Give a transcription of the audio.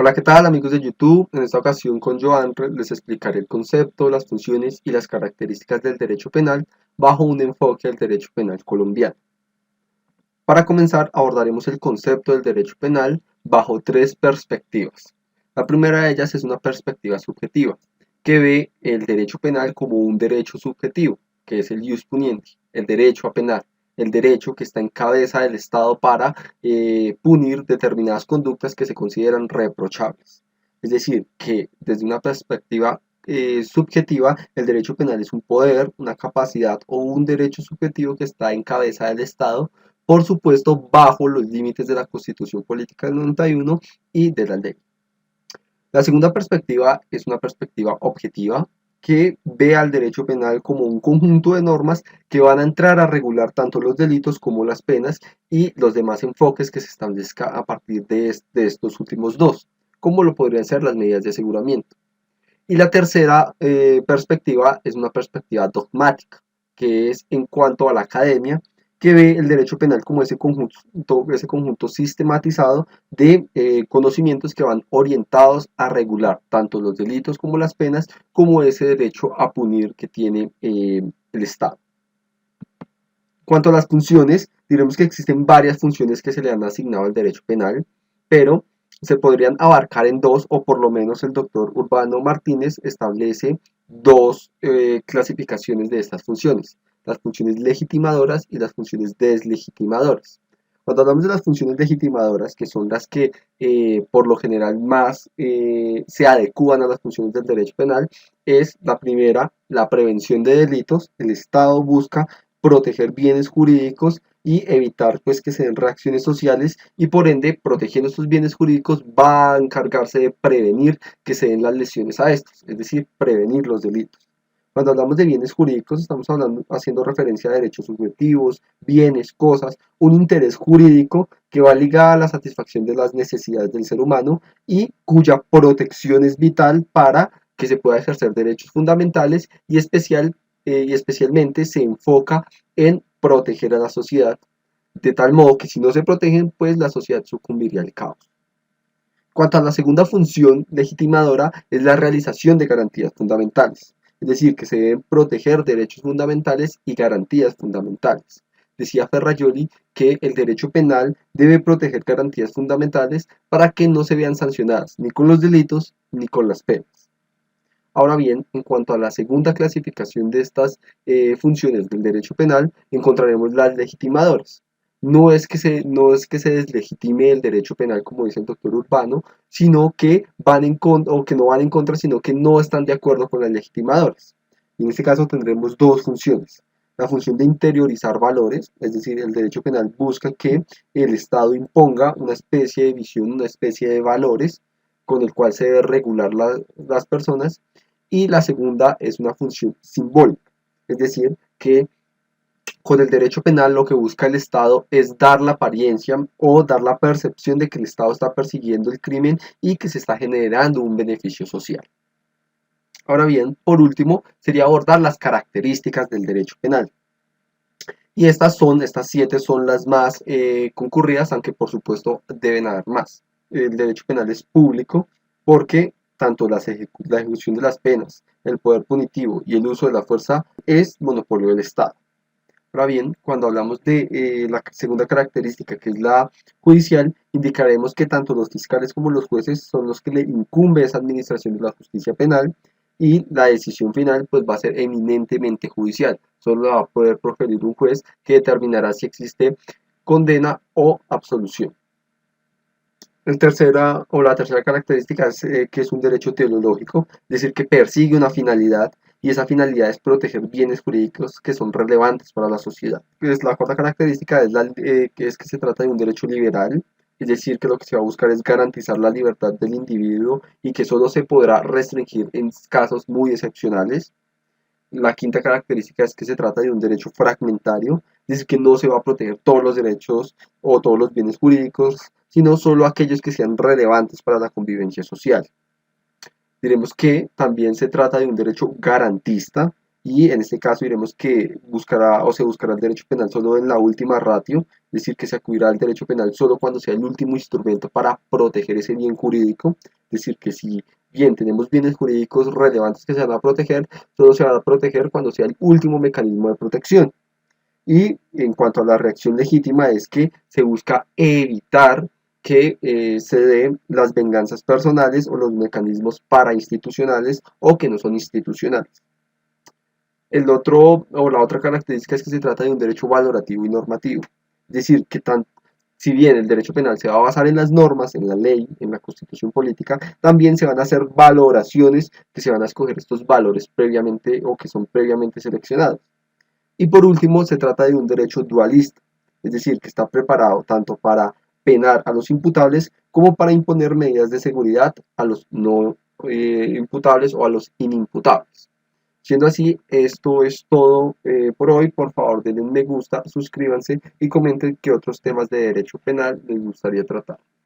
Hola, ¿qué tal amigos de YouTube? En esta ocasión con Joan les explicaré el concepto, las funciones y las características del derecho penal bajo un enfoque del derecho penal colombiano. Para comenzar abordaremos el concepto del derecho penal bajo tres perspectivas. La primera de ellas es una perspectiva subjetiva, que ve el derecho penal como un derecho subjetivo, que es el ius puniendi, el derecho a penar, el derecho que está en cabeza del Estado para punir determinadas conductas que se consideran reprochables. Es decir, que desde una perspectiva subjetiva, el derecho penal es un poder, una capacidad o un derecho subjetivo que está en cabeza del Estado, por supuesto bajo los límites de la Constitución Política del 91 y de la ley. La segunda perspectiva es una perspectiva objetiva que ve al derecho penal como un conjunto de normas que van a entrar a regular tanto los delitos como las penas y los demás enfoques que se establezcan a partir de estos últimos dos, como lo podrían ser las medidas de aseguramiento. Y la tercera perspectiva es una perspectiva dogmática, que es en cuanto a la academia, que ve el derecho penal como ese conjunto sistematizado de conocimientos que van orientados a regular tanto los delitos como las penas, como ese derecho a punir que tiene el Estado. Cuanto a las funciones, diremos que existen varias funciones que se le han asignado al derecho penal, pero se podrían abarcar en dos, o por lo menos el doctor Urbano Martínez establece dos clasificaciones de estas funciones: las funciones legitimadoras y las funciones deslegitimadoras. Cuando hablamos de las funciones legitimadoras, que son las que por lo general más se adecúan a las funciones del derecho penal, es la primera, la prevención de delitos. El Estado busca proteger bienes jurídicos y evitar pues que se den reacciones sociales, y por ende protegiendo estos bienes jurídicos va a encargarse de prevenir que se den las lesiones a estos, es decir, prevenir los delitos. Cuando hablamos de bienes jurídicos estamos haciendo referencia a derechos subjetivos, bienes, cosas, un interés jurídico que va ligado a la satisfacción de las necesidades del ser humano y cuya protección es vital para que se pueda ejercer derechos fundamentales, y especialmente se enfoca en proteger a la sociedad, de tal modo que si no se protegen, pues la sociedad sucumbiría al caos. Cuanto a la segunda función legitimadora, es la realización de garantías fundamentales, es decir, que se deben proteger derechos fundamentales y garantías fundamentales. Decía Ferrajoli que el derecho penal debe proteger garantías fundamentales para que no se vean sancionadas ni con los delitos ni con las penas. Ahora bien, en cuanto a la segunda clasificación de estas funciones del derecho penal, encontraremos las legitimadoras. No es que se deslegitime el derecho penal, como dice el doctor Urbano, sino que van en contra, o que no van en contra, sino que no están de acuerdo con las legitimadoras. Y en este caso tendremos dos funciones. La función de interiorizar valores, es decir, el derecho penal busca que el Estado imponga una especie de visión, una especie de valores con el cual se debe regular las personas. Y la segunda es una función simbólica, es decir, que con el derecho penal lo que busca el Estado es dar la apariencia o dar la percepción de que el Estado está persiguiendo el crimen y que se está generando un beneficio social. Ahora bien, por último, sería abordar las características del derecho penal. Y estas 7 son las más concurridas, aunque por supuesto deben haber más. El derecho penal es público porque tanto la ejecución de las penas, el poder punitivo y el uso de la fuerza es monopolio del Estado. Ahora bien, cuando hablamos de la segunda característica, que es la judicial, indicaremos que tanto los fiscales como los jueces son los que le incumbe esa administración de la justicia penal, y la decisión final pues va a ser eminentemente judicial. Solo la va a poder proferir un juez que determinará si existe condena o absolución. La tercera característica es que es un derecho teleológico, es decir, que persigue una finalidad, y esa finalidad es proteger bienes jurídicos que son relevantes para la sociedad. Pues la cuarta característica es que se trata de un derecho liberal, es decir, que lo que se va a buscar es garantizar la libertad del individuo y que solo se podrá restringir en casos muy excepcionales. La quinta característica es que se trata de un derecho fragmentario, es decir, que no se va a proteger todos los derechos o todos los bienes jurídicos, sino solo aquellos que sean relevantes para la convivencia social. Diremos que también se trata de un derecho garantista, y en este caso diremos que buscará o se buscará el derecho penal solo en la última ratio, es decir, que se acudirá al derecho penal solo cuando sea el último instrumento para proteger ese bien jurídico, es decir, que si bien tenemos bienes jurídicos relevantes que se van a proteger, solo se van a proteger cuando sea el último mecanismo de protección. Y en cuanto a la reacción legítima es que se busca evitar que se den las venganzas personales o los mecanismos parainstitucionales o que no son institucionales. El otro, o la otra característica es que se trata de un derecho valorativo y normativo. Es decir, que si bien el derecho penal se va a basar en las normas, en la ley, en la constitución política, también se van a hacer valoraciones que se van a escoger estos valores previamente o que son previamente seleccionados. Y por último, se trata de un derecho dualista, es decir, que está preparado tanto para penar a los imputables como para imponer medidas de seguridad a los no imputables o a los inimputables. Siendo así, esto es todo por hoy. Por favor, denle un me gusta, suscríbanse y comenten qué otros temas de derecho penal les gustaría tratar.